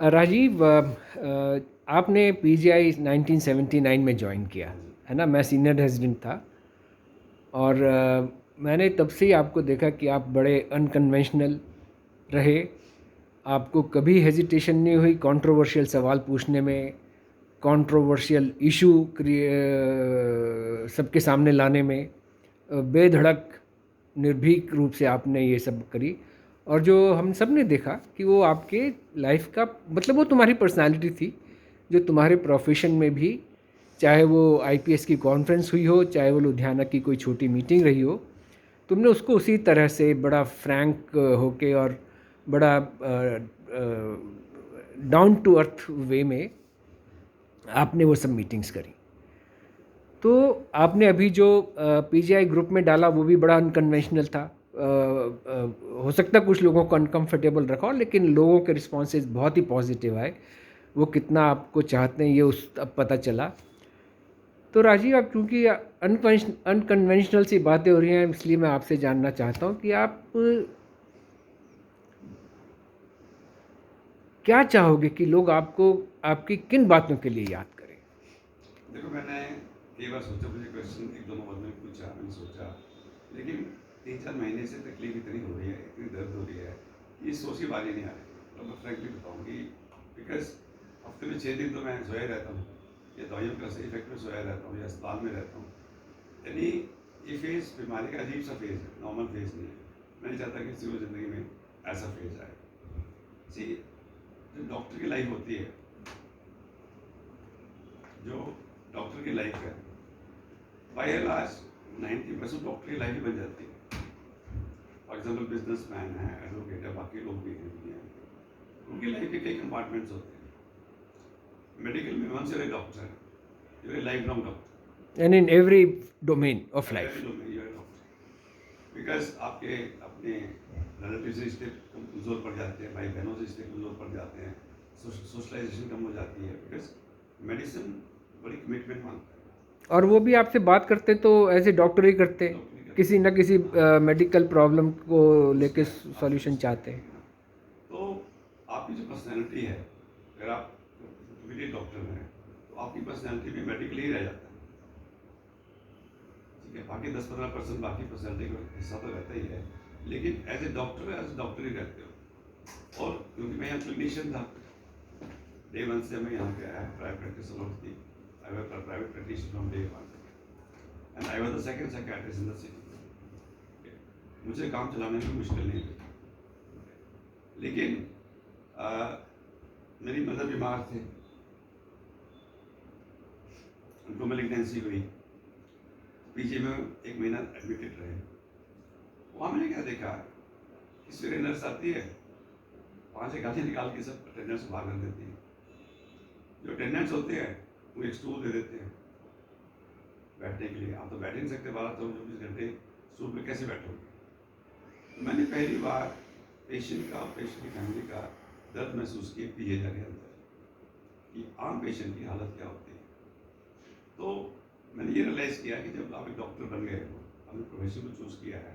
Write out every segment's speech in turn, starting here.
राजीव, आपने पीजीआई 1979 में ज्वाइन किया हाँ जी। है ना। मैं सीनियर रेजिडेंट था और मैंने तब से ही आपको देखा कि आप बड़े अनकन्वेंशनल रहे। आपको कभी हेजिटेशन नहीं हुई कंट्रोवर्शियल सवाल पूछने में, कंट्रोवर्शियल इशू सबके सामने लाने में। बेधड़क निर्भीक रूप से आपने ये सब करी। और जो हम सब ने देखा कि वो आपके लाइफ का मतलब वो तुम्हारी पर्सनालिटी थी, जो तुम्हारे प्रोफेशन में भी, चाहे वो आईपीएस की कॉन्फ्रेंस हुई हो, चाहे वो लुधियाना की कोई छोटी मीटिंग रही हो, तुमने उसको उसी तरह से बड़ा फ्रैंक होके और बड़ा डाउन टू अर्थ वे में आपने वो सब मीटिंग्स करी। तो आपने अभी जो पीजीआई ग्रुप में डाला वो भी बड़ा अनकन्वेंशनल था। हो सकता है कुछ लोगों को अनकंफर्टेबल रखा हो, लेकिन लोगों के रिस्पॉन्सेज बहुत ही पॉजिटिव आए। वो कितना आपको चाहते हैं ये उस अब पता चला। तो राजीव, आप चूँकि अनकन्वेंशनल सी बातें हो रही हैं, इसलिए मैं आपसे जानना चाहता हूँ कि आप क्या चाहोगे कि लोग आपको आपकी किन बातों के लिए याद करें। देखो, मैंने कई बार सोचा, मुझे क्वेश्चन एक दो नंबर में पूछा, मैंने सोचा, लेकिन 3-4 महीने से तकलीफ इतनी हो रही है, इतनी दर्द हो रही है, ये सोच की बारी नहीं आ रही। तो मैं फ्रैंकली बताऊँगी, बिकॉज हफ्ते में 6 दिन तो मैं सोया ही रहता हूँ, या दवाइयों का इफेक्ट में सोया रहता हूँ, या अस्पताल में रहता हूँ। यानी ये फेज़ बीमारी का अजीब सा फेज़ है, नॉर्मल फेज़ नहीं है। मैं नहीं चाहता कि किसी को ज़िंदगी में ऐसा फेज़ आए। सी, जो डॉक्टर की लाइफ होती है, जो डॉक्टर की लाइफ है, बाय एंड लार्ज 90% डॉक्टर की लाइफ ही बन जाती है। फॉर एग्जाम्पल बिजनेसमैन है, एडवोकेट है, बाकी लोग भी हैं दुनिया में, उनकी लाइफ के कई कंपार्टमेंट्स होते हैं। मेडिकल में once you're a doctor, you're a lifelong doctor, and in every domain of every life. Domain you're a doctor. Because आपके अपने रिलेटिव से रिश्ते कमजोर पड़ जाते हैं, भाई बहनों से रिश्ते कमजोर पड़ जाते हैं, सोशलाइजेशन कम हो जाती है, बिकॉज मेडिसिन बड़ी कमिटमेंट मांगता है। और वो भी आपसे बात करते तो एज ए डॉक्टर ही करते, डॉक्टर नहीं किसी करते। न किसी हाँ, मेडिकल प्रॉब्लम को लेके उसमें आप सॉल्यूशन सॉल्यूशन चाहते चाहते हैं। हैं ना। तो आपकी जो पर्सनैलिटी है, अगर आप मेडिकल डॉक्टर हैं, तो आपकी पर्सनैलिटी में मेडिकल ही रह जाता है। ठीक है, बाकी 10-15% बाकी पर्सनैलिटी का हिस्सा तो रहता ही है, लेकिन एज ए डॉक्टर ही रहते हो। और क्योंकि मैं यहाँ क्लिनिशियन था, डे वन से मैं यहाँ पे आया, प्राइवेट प्रैक्टिस अलॉट की, I was private practice from day one, and I was the second psychiatrist in the city. मुझे काम चलाने में मुश्किल नहीं हुई, लेकिन मेरी मदर बीमार थे, उनको मेलिग्नेंसी हुई, पीजी में 1 महीना एडमिटेड रहे। वहाँ मैंने क्या देखा कि सवेरे नर्स आती है, 5 गाली निकाल के सब अटेंडेंट्स को बाहर कर देती है। जो अटेंडेंट्स होते हैं वो एक स्टूल दे देते हैं बैठने के लिए। आप तो बैठ ही नहीं सकते 12-24 घंटे स्टूल पे, कैसे बैठोगे। तो मैंने पहली बार पेशेंट की फैमिली का दर्द महसूस किया पीजीआई के अंदर, कि आम पेशेंट की हालत क्या होती है। तो मैंने ये रियलाइज़ किया कि जब आप एक डॉक्टर बन गए हो, अपने प्रोफेशन को चूज़ किया है,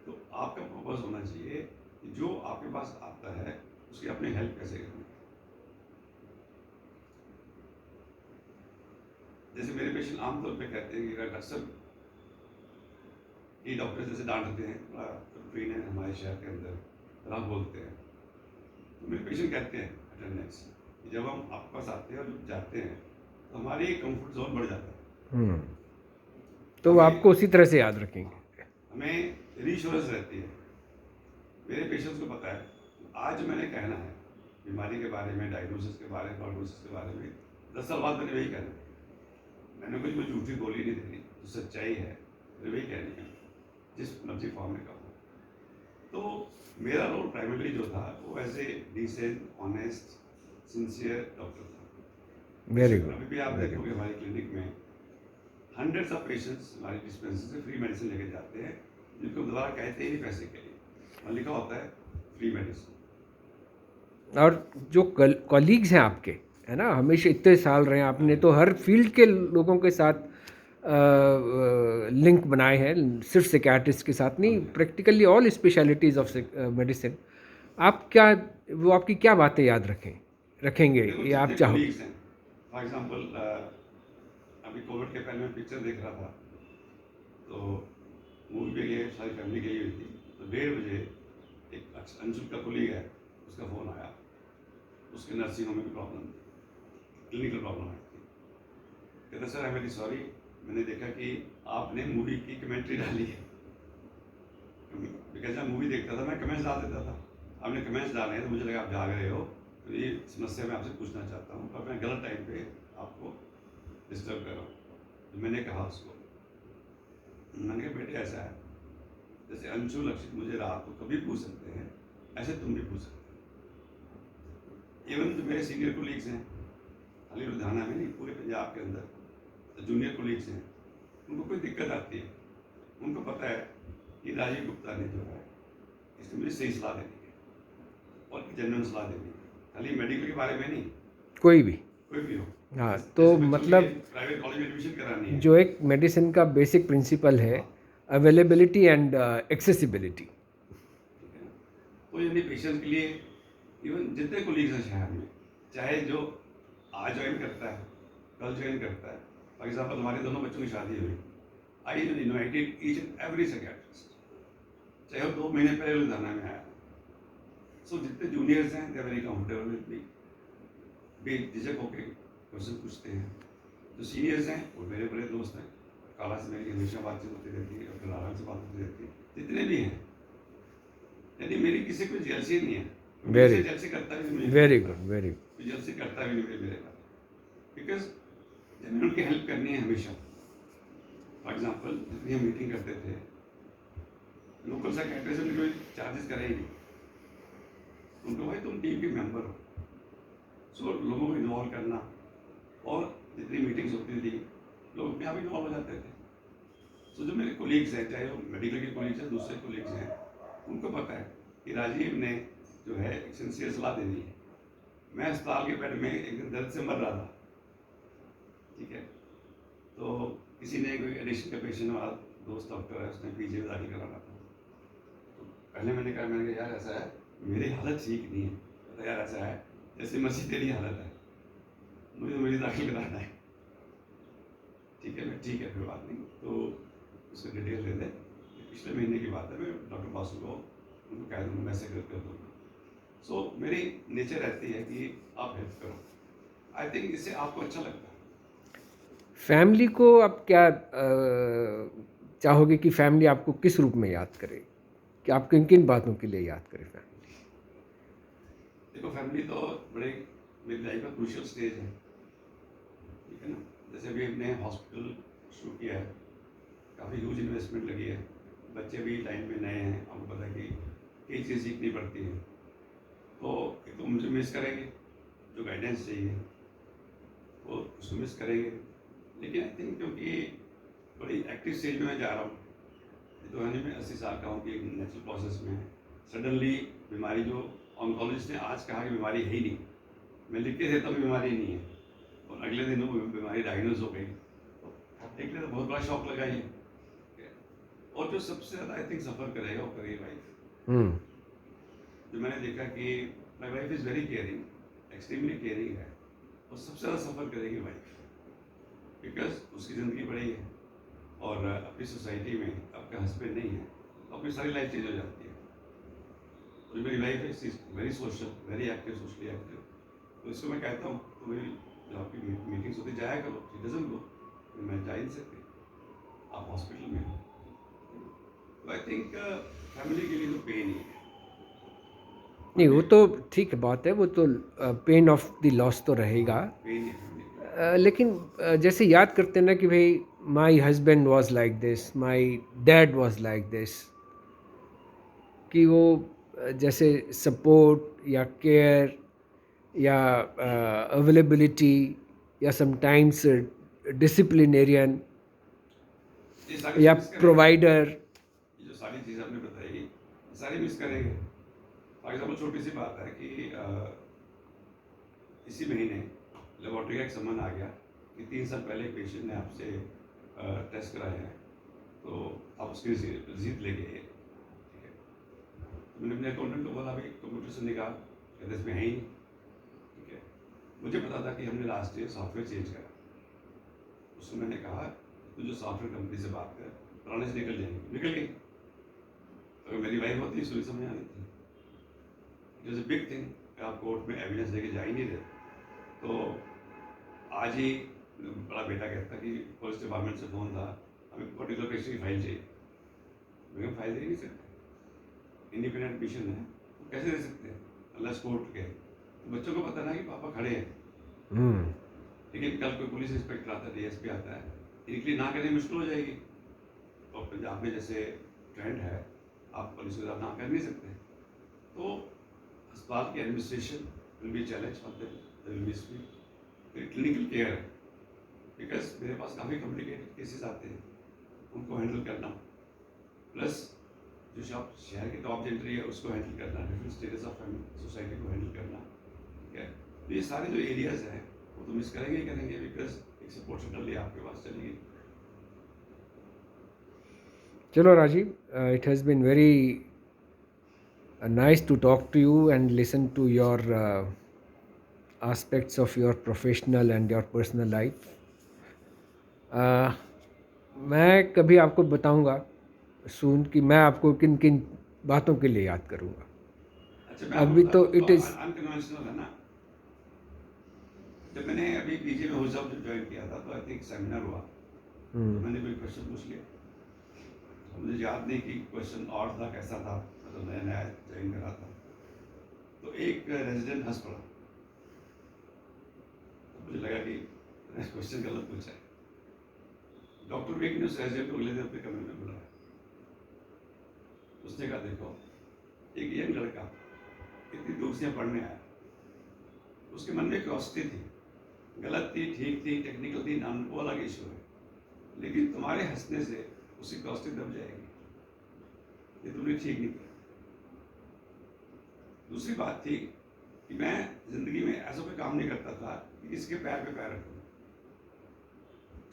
तो आपका पर्पस होना चाहिए कि जो आपके पास आता है उसकी अपनी हेल्प कैसे करनी। जैसे मेरे पेशेंट आमतौर पे कहते हैं कि अगर डॉक्टर, ये डॉक्टर जैसे डांटते हैं, थोड़ा ट्रेन है हमारे शहर के अंदर, तरह बोलते हैं, तो मेरे पेशेंट कहते हैं अटेंडेंस कि जब हम आपके पास आते हैं और जब जाते हैं तो हमारी कंफर्ट जोन बढ़ जाता है। तो वो हमें आपको उसी तरह से याद रखेंगे। हमें रीश्योरेंस रहती है। मेरे पेशेंट्स को पता है आज जो मैंने कहना है बीमारी के बारे में, डायग्नोसिस के बारे में, प्रोग्नोसिस के बारे में, 10 साल बाद मैंने वही कहना है। मैंने कुछ झूठी बोली नहीं देनी, जो सच्चाई है मैंने वही कहनी है, जिस मर्जी फॉर्म में कहूँ। तो मेरा रोल प्राइमरी जो था वो as a decent, honest, sincere doctor था। वेरी गुड, अभी भी आप वेरी देखोगे गुड। हमारी क्लिनिक में हंड्रेड्स ऑफ पेशेंट्स हमारी डिस्पेंसरी से फ्री मेडिसिन लेके जाते हैं, जिनको दोबारा कहते ही नहीं पैसे के लिए, वहाँ लिखा होता है फ्री मेडिसिन। और जो कॉलीग्स हैं आपके, है ना, हमेशा इतने साल रहे हैं आपने, तो हर फील्ड के लोगों के साथ लिंक बनाए हैं, सिर्फ साइकियाट्रिस्ट के साथ नहीं, practically all specialities of medicine. आप क्या, वो आपकी क्या बातें याद रखें रखेंगे देखो या आप जितने चाहोगे? कोलीग्स हैं, फॉर एग्जांपल अभी कोविड के पहले मैं पिक्चर देख रहा था, तो मूवी के लिए सारी फैमिली गई हुई थी, तो 1:30 बजे एक अंशुल का कोलीग है, उसका फ़ोन आया, उसके नर्सिंग होम में भी प्रॉब्लम थी, क्लिनिकल प्रॉब्लम आई थी। कहता sir I am very sorry, मैंने देखा कि आपने मूवी की कमेंट्री डाली है, बिकॉज मैं मूवी देखता था, मैं कमेंट्स डाल देता था, आपने कमेंट्स डाले हैं तो मुझे लगा आप जाग रहे हो, तो ये समस्या मैं आपसे पूछना चाहता हूँ, और मैं गलत टाइम पे आपको डिस्टर्ब कर रहा हूँ। तो मैंने कहा उसको, मैंने कहा बेटे ऐसा है, जैसे अंशु लक्षित मुझे रात को कभी पूछ सकते हैं, ऐसे तुम भी पूछ सकते हो। इवन जो मेरे सीनियर कोलीग्स हैं, खाली लुधियाना में नहीं, पूरे पंजाब के अंदर जो जूनियर कोलीग्स हैं, उनको कोई दिक्कत आती है, उनको पता है कि राजीव गुप्ता ने जो है इसने मुझे सही सलाह देनी है और जेन्युइन सलाह देनी है, खाली मेडिकल के बारे में नहीं, कोई भी। कोई भी हो। हाँ, तो जैसे बच्चों के लिए मतलब प्राइवेट कॉलेज में एडमिशन करानी है, जो एक मेडिसिन का बेसिक प्रिंसिपल है, हाँ, अवेलेबिलिटी एंड एक्सेसिबिलिटी। ठीक है ना। तो यानी पेशेंट के लिए इवन जितने कोलीग्स हैं शहर में, चाहे जो आज ज्वाइन करता है, कल ज्वाइन करता है, फॉर एग्जाम्पल हमारे दोनों बच्चों की शादी हुई, I invited each and every psychiatrist, चाहे वो 2 महीने पहले लुधियाना में आया। सो जितने जूनियर्स हैं they are very comfortable with me, बेझिझक होकर क्वेश्चन पूछते हैं। जो सीनियर्स हैं वो मेरे बड़े दोस्त हैं, काला से मेरी हमेशा बातचीत होती रहती है, अपने नारायण से बात होती रहती है, जितने भी हैं, यानी मेरी किसी को जेलसी नहीं है, मेरे से जेलसी करता भी नहीं, मुझे वेरी गुड, वेरी गुड। कोई जेलसी करता भी नहीं मेरे बारे, बिकॉज जब मैंने उनकी हेल्प करनी है हमेशा। फॉर एग्जाम्पल जितनी हम मीटिंग करते थे, लोकल सेक्रेटरी से कोई चार्जेस करे ही नहीं, उनको भाई तुम टीम के मेंबर हो, सो लोगों को इन्वॉल्व करना, और जितनी मीटिंग्स होती थी लोग अपने आप इन्वॉल्व हो जाते थे। सो जो मेरे कोलीग्स हैं, चाहे वो मेडिकल के कोलीग्स हैं, दूसरे कोलीग्स हैं, उनको पता है कि राजीव ने जो है एक सिंसियर सलाह देनी है। मैं अस्पताल के बेड में एक दिन दर्द से मर रहा था, ठीक है, तो किसी ने कोई एडिशन का पेशेंट, हमारा दोस्त डॉक्टर है, उसने पीजी में दाखिल कराना था, तो पहले मैंने कहा यार ऐसा है, मेरी हालत ठीक नहीं है, कहता यार ऐसा है जैसे मसीह तेरी हालत है, मुझे मेरी दाखिल कराना है, ठीक है, मैं ठीक है, फिर बात नहीं, तो उसको डिटेल दे दे, पिछले महीने की बात है, मैं डॉक्टर बासु को उनको कह दूँगा, मैसेज कर दूँगा। सो मेरी नेचर रहती है कि आप हेल्प करो, आई थिंक इससे आपको अच्छा लगता है। फैमिली को आप क्या चाहोगे कि फैमिली आपको किस रूप में याद करे, कि आप किन किन बातों के लिए याद करें फैमिली? देखो फैमिली तो बड़े मेरी लाइफ का क्रूशियल स्टेज है, ठीक है ना। जैसे अभी हमने हॉस्पिटल शुरू किया है, काफ़ी ह्यूज इन्वेस्टमेंट लगी है, बच्चे भी टाइम में नए हैं, आपको पता है कि कई चीज़ सीखनी पड़ती है, तो एक तो मुझे मिस करेंगे, जो गाइडेंस चाहिए वो उसको मिस करेंगे, लेकिन आई थिंक क्योंकि बड़ी एक्टिव स्टेज में मैं जा रहा हूँ, ये तो है नहीं मैं 80 साल का हूँ कि नेचुरल प्रोसेस में है, सडनली बीमारी जो ऑन्कोलॉजिस्ट ने आज कहा कि बीमारी है ही नहीं, मैं लिख के देता हूँ बीमारी नहीं है, और अगले दिन वो बीमारी डायग्नोज हो गई, तो एक तो बहुत बड़ा शौक लगा ये। और जो सबसे ज़्यादा आई थिंक सफ़र करेगा वो करेगी वाइफ। जो मैंने देखा कि my wife is very caring, extremely caring है, और सबसे ज़्यादा सफ़र करेगी वाइफ, बिकॉज उसकी ज़िंदगी बड़ी है, और अपनी सोसाइटी में आपका हस्बैंड नहीं है तो अपनी सारी लाइफ चेंज हो जाती है। और मेरी लाइफ है very social, very active, socially active, तो इसको मैं कहता हूँ तो मेरी जो आपकी मीटिंग्स होती जाया करो, शी डजंट गो, मैं जा ही नहीं सकती, आप हॉस्पिटल में हो, तो आई थिंक फैमिली के लिए तो पेन ही है। नहीं, वो तो ठीक है बात है, वो तो पेन ऑफ द लॉस तो रहेगा। पेन ही फैमिली के लिए। लेकिन जैसे याद करते हैं ना कि भाई my husband was like this, my dad was like this, कि वो जैसे सपोर्ट या केयर या अवेलेबिलिटी या समटाइम्स डिसिप्लिनेरियन ये सारी या मिस करेंगे, प्रोवाइडर। ये जो सारी चीज़ आपने बताई ये सारी मिस करेंगे। फॉर एग्जाम्पल छोटी सी बात है कि इसी महीने लेबोरेटरी का एक सम्मन आ गया कि 3 साल पहले एक पेशेंट ने आपसे टेस्ट कराया है, तो आप उसकी रसीद लेके आइए, ठीक है। तो मैंने अपने अकाउंटेंट को बोला भाई कंप्यूटर से निकाल, कहते इसमें है ही नहीं, ठीक है। मुझे पता था कि हमने लास्ट ईयर सॉफ्टवेयर चेंज करा। उसको मैंने कहा तू जो सॉफ्टवेयर कंपनी से बात कर, पुराने से निकल जाएंगे, निकल गई। अगर मेरी वाइफ होती इसलिए समझ आनी थी। It is a big thing. आप कोर्ट में एविडेंस लेके जा ही नहीं रहे। तो आज ही बड़ा बेटा कहता कि पुलिस डिपार्टमेंट से फ़ोन था, हमें पर्टिकुलर पेश की फाइल चाहिए। मैं फाइल दे ही नहीं सकते, इंडिपेंडेंट मिशन है, तो कैसे दे सकते हैं अनलेस कोर्ट के। तो बच्चों को पता ना कि पापा खड़े हैं। लेकिन कल कोई पुलिस इंस्पेक्टर आता है, डीएसपी आता है, इनके लिए ना करनी मुश्किल हो जाएगी। और पंजाब में जैसे ट्रेंड है, आप पुलिस के साथ ना कर नहीं सकते। तो अस्पताल की administration will be challenge for them, will be speed. फिर क्लिनिकल केयर है, बिकॉज मेरे पास काफ़ी कॉम्प्लिकेटेड केसेस आते हैं, उनको हैंडल करना, प्लस जो शहर के टॉप जेंट्री है उसको हैंडल करना, डिफरेंट स्टेटस ऑफ सोसाइटी को हैंडल करना, ठीक है। तो ये सारे जो एरियाज हैं वो तो मिस करेंगे ही करेंगे, बिकॉज एक सपोर्ट सेंटर आपके पास चलेगी। चलो Rajiv, it has been very nice to talk to you and listen to your aspects of your professional and your personal life. मैं कभी आपको बताऊंगा सून कि मैं आपको किन किन बातों के लिए याद करूंगा। अच्छा, मैं अभी तो it is अनकन्वेंशनल है ना। जब मैंने अभी पीजी में होजा ज्वाइन किया था तो आई थिंक सेमिनार हुआ, तो मैंने कोई क्वेश्चन पूछ लिया, मुझे याद नहीं कि क्वेश्चन और था कैसा था, मतलब नया नया ज्वाइन करा था। तो एक रेजिडेंट हंस पड़ा, तो मुझे लगा कि क्वेश्चन गलत पूछा है। डॉक्टर वेग ने उस रेजिडेंट को अगले दिन अपने कमरे में बुलाया। उसने कहा देखो, एक यंग लड़का इतनी दूर से पढ़ने आया, उसके मन में क्यूरियोसिटी थी, गलत थी, ठीक थी, टेक्निकल थी, नाम वो अलग इशू है, लेकिन तुम्हारे हंसने से उसकी क्यूरियोसिटी दब जाएगी, ये तुमने ठीक नहीं किया। दूसरी बात थी कि मैं जिंदगी में ऐसा कोई काम नहीं करता था कि किसके पैर पे पैर रखूं,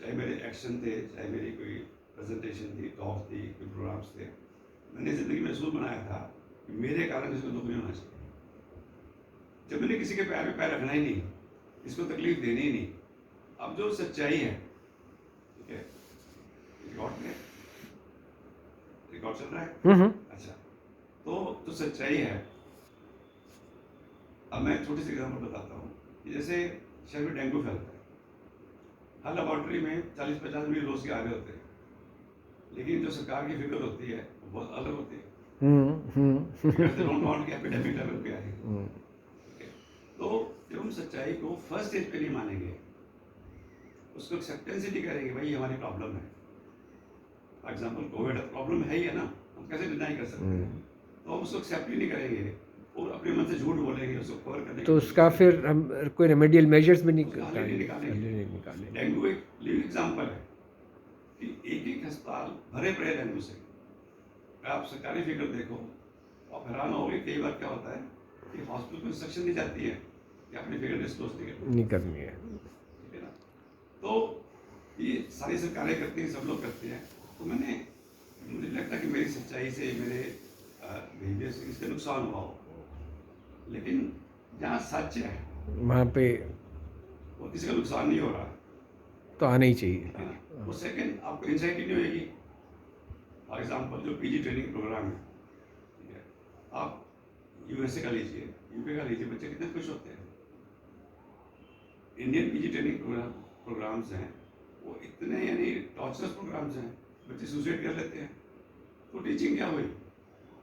चाहे मेरे एक्शन थे, चाहे मेरी कोई प्रेजेंटेशन थी, टॉक थी, कोई प्रोग्राम्स थे। मैंने जिंदगी में असूल बनाया था कि मेरे कारण किसी को दुख नहीं होना चाहिए। जब मैंने किसी के पैर पे पैर रखना ही नहीं, इसको तकलीफ देनी ही नहीं, अब जो सच्चाई है, ठीक है, रिकॉर्ड चल रहा है। अच्छा, तो जो सच्चाई है, अब मैं छोटी सी एग्जाम्पल बताता हूँ कि जैसे शहर में डेंगू फैलता है, हर लेबॉर्ट्री में 40-50 मरीज रोज के आ रहे होते हैं, लेकिन जो सरकार की फिगर होती है वो बहुत अलग होती है। डोंट वांट कि एपिडेमिक लेवल पे आए। तो जब हम सच्चाई को फर्स्ट स्टेज पे नहीं मानेंगे, उसको एक्सेप्टेंस ही नहीं करेंगे, भाई हमारी प्रॉब्लम है। फॉर एग्जाम्पल कोविड प्रॉब्लम है ही है ना, हम कैसे डिनाई कर सकते हैं। तो हम उसको एक्सेप्ट ही नहीं करेंगे और अपने मन से झूठ बोलेंगे, उसको कवर करने तो उसका फिर हम कोई रेमेडियल मेजर्स भी निकालेंगे। निकालेंगे। डेंगू एक लिविंग एग्जाम्पल है कि एक एक अस्पताल भरे पड़े डेंगू से। आप सरकारी फिगर देखो, आप हैरान होगे, कई बार क्या होता है कि हॉस्पिटल को इंस्ट्रक्शन दी जाती है कि अपनी फिगर डिस्क्लोज नहीं करनी है, ठीक है ना। तो ये सारी सरकारें करती हैं, सब लोग करते हैं। तो मुझे लगता है कि मेरी सच्चाई से, मेरे बिहेवियर से इसका नुकसान हुआ हो, लेकिन जहाँ सच है वहाँ पे वो किसी का नुकसान नहीं हो रहा, तो आना ही चाहिए। वो सेकंड आपको इंसाइट ही नहीं होगी। फॉर एग्जाम्पल जो पीजी ट्रेनिंग प्रोग्राम है, ठीक है, आप यूएसए का लीजिए, यूके का लीजिए, बच्चे कितने खुश होते हैं। इंडियन पीजी ट्रेनिंग प्रोग्राम्स हैं वो इतने यानी टॉर्चरस प्रोग्राम्स हैं, बच्चे सुसाइड कर लेते हैं। तो टीचिंग क्या हुई,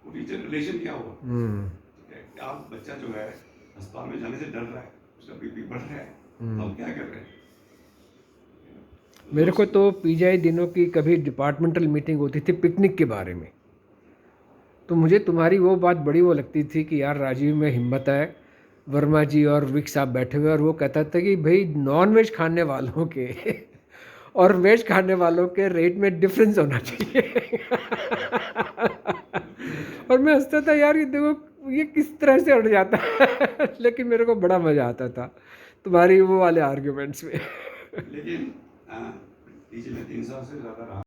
वो टीचर रिलेशन क्या हुआ, ठीक है। आप बच्चा जो है अस्पताल में जाने से डर रहा है, उसका बीपी बढ़ रहा है, तो हम क्या कर रहे हैं। मेरे को तो पीजीआई दिनों की कभी डिपार्टमेंटल मीटिंग होती थी पिकनिक के बारे में, तो मुझे तुम्हारी वो बात बड़ी वो लगती थी कि यार राजीव में हिम्मत है, वर्मा जी और विक साहब बैठे हुए, और वो कहता था कि भाई नॉन वेज खाने वालों के और वेज खाने वालों के रेट में डिफरेंस होना चाहिए। और मैं हंसता था, यार ये देखो ये किस तरह से हट जाता है। लेकिन मेरे को बड़ा मज़ा आता था तुम्हारी वो वाले आर्ग्यूमेंट्स में। लेकिन पीजी में 3 साल से ज़्यादा रहा।